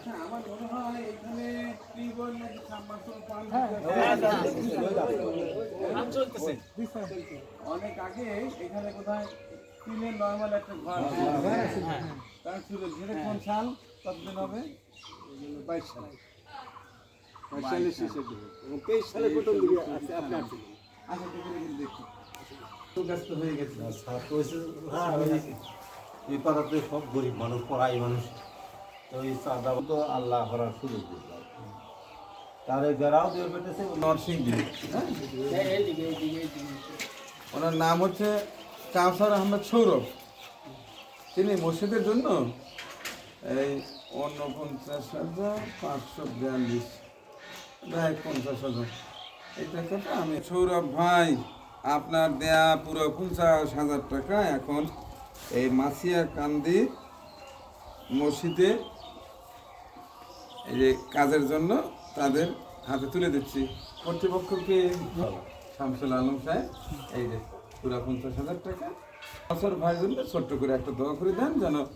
আচ্ছা আমার মনে হয় এখানে টিউবওয়েল নাকি সাবমার্সিবল পাম্প অনেক আগে এখানে কোথায় টিনের নরমাল একটা ঘর তার ছিল যেটা কোন সাল কতদিন হবে 22 সাল 42 শেষের দিকে এবং 23 সালের প্রথম দিকে আছে আপনার আচ্ছা দেখি তো ব্যস্ত হয়ে গেছে এই পাড়াতে সব গরিব মানুষ পড়াই মানুষ তো এই চাঁদা তো আল্লাহ করার সুযোগ দিল তার এই বেড়াও দিয়ে পেটেছে নরসিংদী ওনার নাম হচ্ছে কাউসার আহমেদ সৌরভ তিনি মসজিদের জন্য এই 49,542 প্রায় 50,000 এই টাকাটা আমি সৌরভ ভাই আপনার দেয়া পুরো 50,000 টাকা এখন এই মাসিয়া কান্দি মসজিদে এই যে কাজের জন্য তাদের হাতে তুলে দিচ্ছি কর্তৃপক্ষকে শামসুল আলম সাহেব এই যে পুরো 50,000 টাকা বছর ভাইয়ের জন্য ছোট্ট করে একটা দোয়া করে দেন যেন